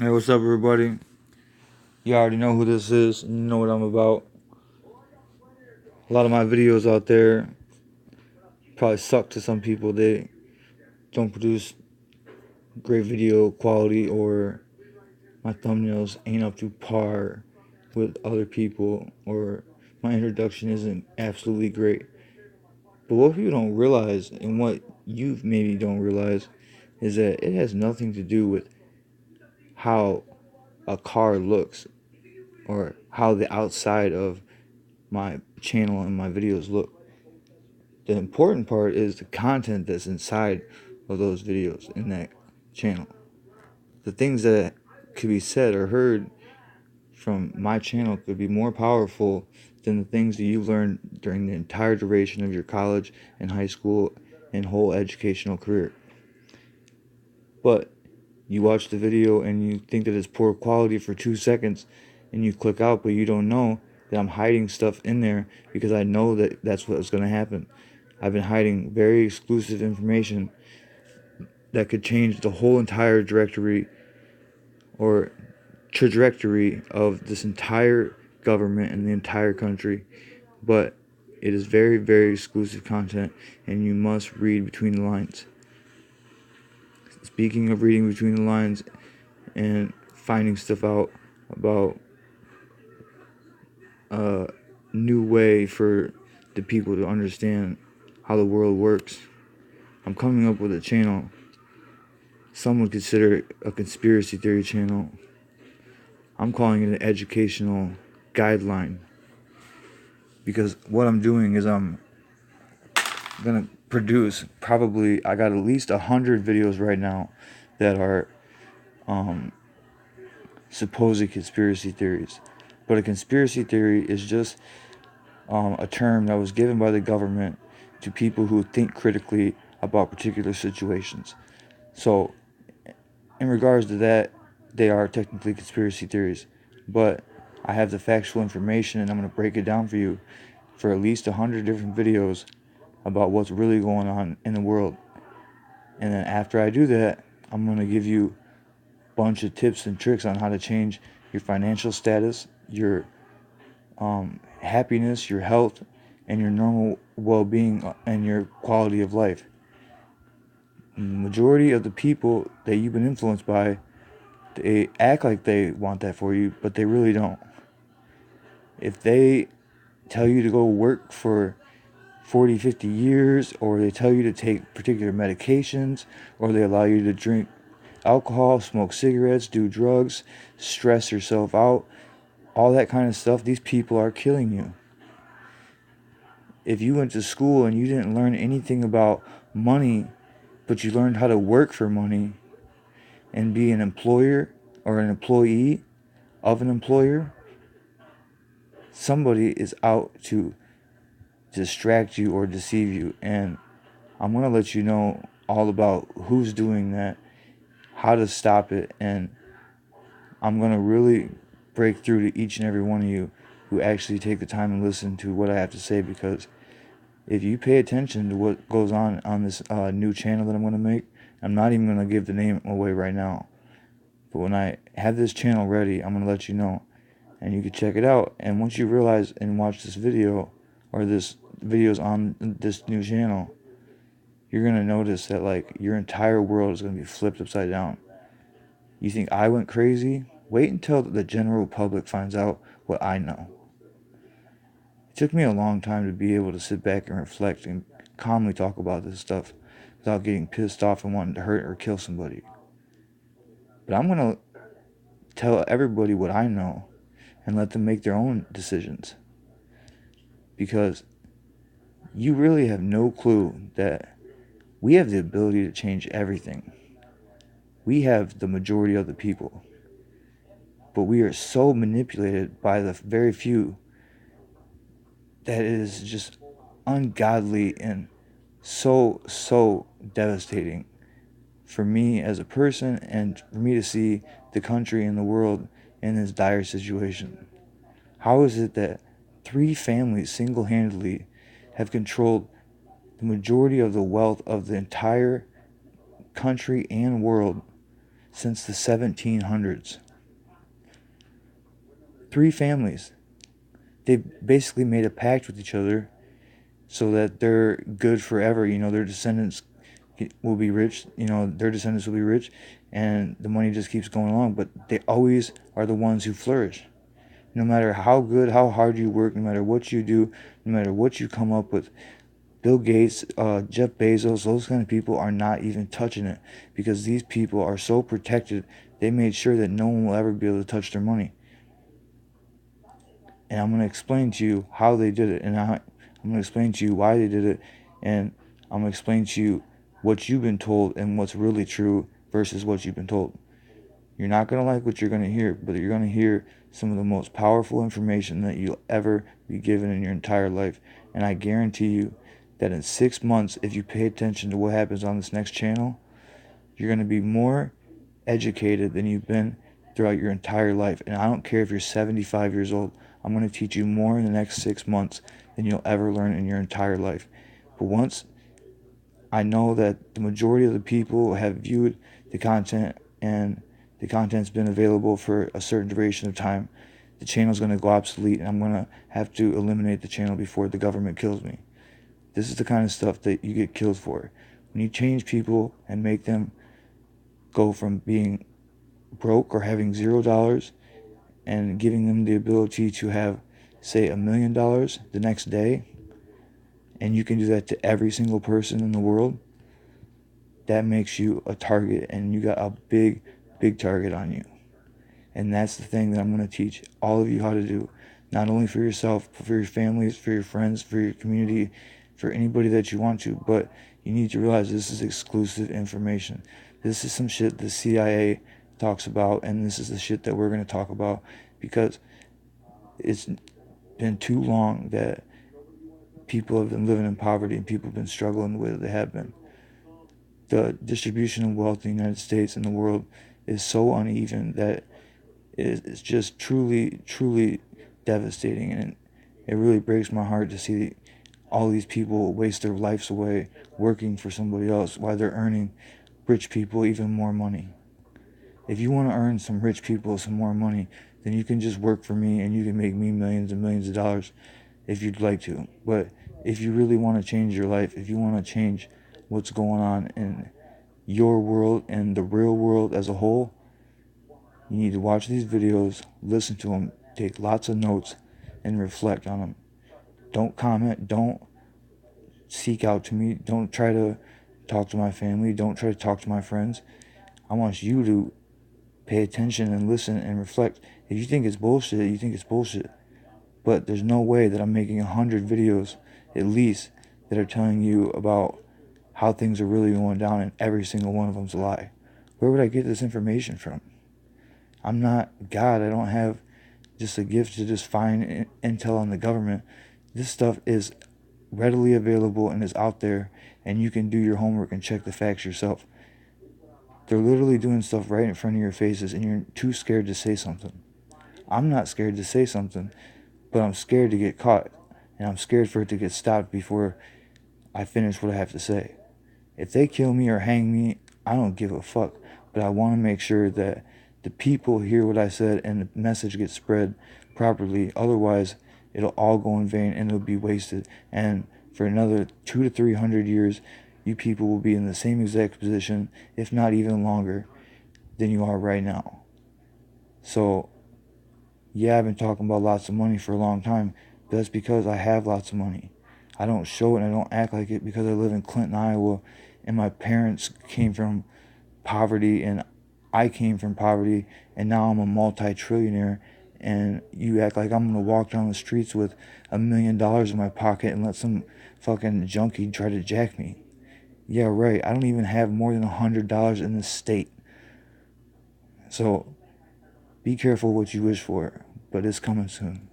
Hey, what's up, everybody? You already know who this is, and you know what I'm about. A lot of my videos out there probably suck to some people. They don't produce great video quality, or my thumbnails ain't up to par with other people, or my introduction isn't absolutely great. But what people don't realize, and what you maybe don't realize, is that it has nothing to do with how a car looks or how the outside of my channel and my videos look. The important part is the content that's inside of those videos in that channel. The things that could be said or heard from my channel could be more powerful than the things that you learned during the entire duration of your college and high school and whole educational career. But you watch the video and you think that it's poor quality for 2 seconds and you click out, but you don't know that I'm hiding stuff in there because I know that that's what's going to happen. I've been hiding very exclusive information that could change the whole entire directory or trajectory of this entire government and the entire country. But it is very, very exclusive content, and you must read between the lines. Speaking of reading between the lines and finding stuff out about a new way for the people to understand how the world works, I'm coming up with a channel some would consider a conspiracy theory channel. I'm calling it an educational guideline, because what I'm doing is I'm gonna produce probably, I got at least 100 videos right now that are supposed conspiracy theories. But a conspiracy theory is just a term that was given by the government to people who think critically about particular situations. So in regards to that, they are technically conspiracy theories, but I have the factual information and I'm going to break it down for you for at least 100 different videos about what's really going on in the world. And then after I do that, I'm going to give you a bunch of tips and tricks on how to change your financial status, your happiness, your health, and your normal well-being and your quality of life. The majority of the people that you've been influenced by, they act like they want that for you, but they really don't. If they tell you to go work for 40, 50 years, or they tell you to take particular medications, or they allow you to drink alcohol, smoke cigarettes, do drugs, stress yourself out, all that kind of stuff, these people are killing you. If you went to school and you didn't learn anything about money, but you learned how to work for money and be an employer or an employee of an employer, somebody is out to distract you or deceive you. And I'm going to let you know all about who's doing that, how to stop it, and I'm going to really break through to each and every one of you who actually take the time and listen to what I have to say, because if you pay attention to what goes on this new channel that I'm going to make, I'm not even going to give the name away right now, but when I have this channel ready, I'm going to let you know, and you can check it out. And once you realize and watch this video, or this videos on this new channel, you're going to notice that like your entire world is going to be flipped upside down. You think I went crazy? Wait until the general public finds out what I know. It took me a long time to be able to sit back and reflect and calmly talk about this stuff without getting pissed off and wanting to hurt or kill somebody. But I'm going to tell everybody what I know and let them make their own decisions, because you really have no clue that we have the ability to change everything. We have the majority of the people, but we are so manipulated by the very few that it is just ungodly and so devastating for me as a person, and for me to see the country and the world in this dire situation. How is it that 3 families single-handedly have controlled the majority of the wealth of the entire country and world, since the 1700s. 3 families. They basically made a pact with each other so that they're good forever. Their descendants will be rich. Their descendants will be rich, and the money just keeps going along. But they always are the ones who flourish. No matter how good, how hard you work, no matter what you do, no matter what you come up with, Bill Gates, Jeff Bezos, those kind of people are not even touching it, because these people are so protected. They made sure that no one will ever be able to touch their money. And I'm going to explain to you how they did it, and I'm going to explain to you why they did it, and I'm going to explain to you what you've been told and what's really true versus what you've been told. You're not going to like what you're going to hear, but you're going to hear some of the most powerful information that you'll ever be given in your entire life. And I guarantee you that in 6 months, if you pay attention to what happens on this next channel, you're going to be more educated than you've been throughout your entire life. And I don't care if you're 75 years old. I'm going to teach you more in the next 6 months than you'll ever learn in your entire life. But once I know that the majority of the people have viewed the content and the content's been available for a certain duration of time, the channel's going to go obsolete, and I'm going to have to eliminate the channel before the government kills me. This is the kind of stuff that you get killed for. When you change people and make them go from being broke or having $0 and giving them the ability to have, say, $1 million the next day, and you can do that to every single person in the world, that makes you a target, and you got a big target on you. And that's the thing that I'm going to teach all of you how to do, not only for yourself, but for your families, for your friends, for your community, for anybody that you want to. But you need to realize this is exclusive information. This is some shit the CIA talks about, and this is the shit that we're going to talk about, because it's been too long that people have been living in poverty and people have been struggling the way that they have been. The distribution of wealth in the United States and the world is so uneven that it's just truly devastating, and it really breaks my heart to see all these people waste their lives away working for somebody else while they're earning rich people even more money. If you want to earn some rich people some more money, then you can just work for me and you can make me millions and millions of dollars if you'd like to. But if you really want to change your life, if you want to change what's going on in your world and the real world as a whole, you need to watch these videos, listen to them, take lots of notes, and reflect on them. Don't comment, don't seek out to me, don't try to talk to my family, don't try to talk to my friends. I want you to pay attention and listen and reflect. If you think it's bullshit, you think it's bullshit. But there's no way that I'm making 100 videos, at least, that are telling you about how things are really going down, and every single one of them's a lie. Where would I get this information from? I'm not God. I don't have just a gift to just find intel on the government. This stuff is readily available and is out there, and you can do your homework and check the facts yourself. They're literally doing stuff right in front of your faces, and you're too scared to say something. I'm not scared to say something, but I'm scared to get caught, and I'm scared for it to get stopped before I finish what I have to say. If they kill me or hang me, I don't give a fuck, but I want to make sure that the people hear what I said and the message gets spread properly. Otherwise, it'll all go in vain and it'll be wasted. And for another 200 to 300 years, you people will be in the same exact position, if not even longer, than you are right now. So, yeah, I've been talking about lots of money for a long time, but that's because I have lots of money. I don't show it and I don't act like it because I live in Clinton, Iowa, and my parents came from poverty and I came from poverty, and now I'm a multi-trillionaire, and you act like I'm going to walk down the streets with $1 million in my pocket and let some fucking junkie try to jack me. Yeah, right. I don't even have more than $100 in this state. So, be careful what you wish for, but it's coming soon.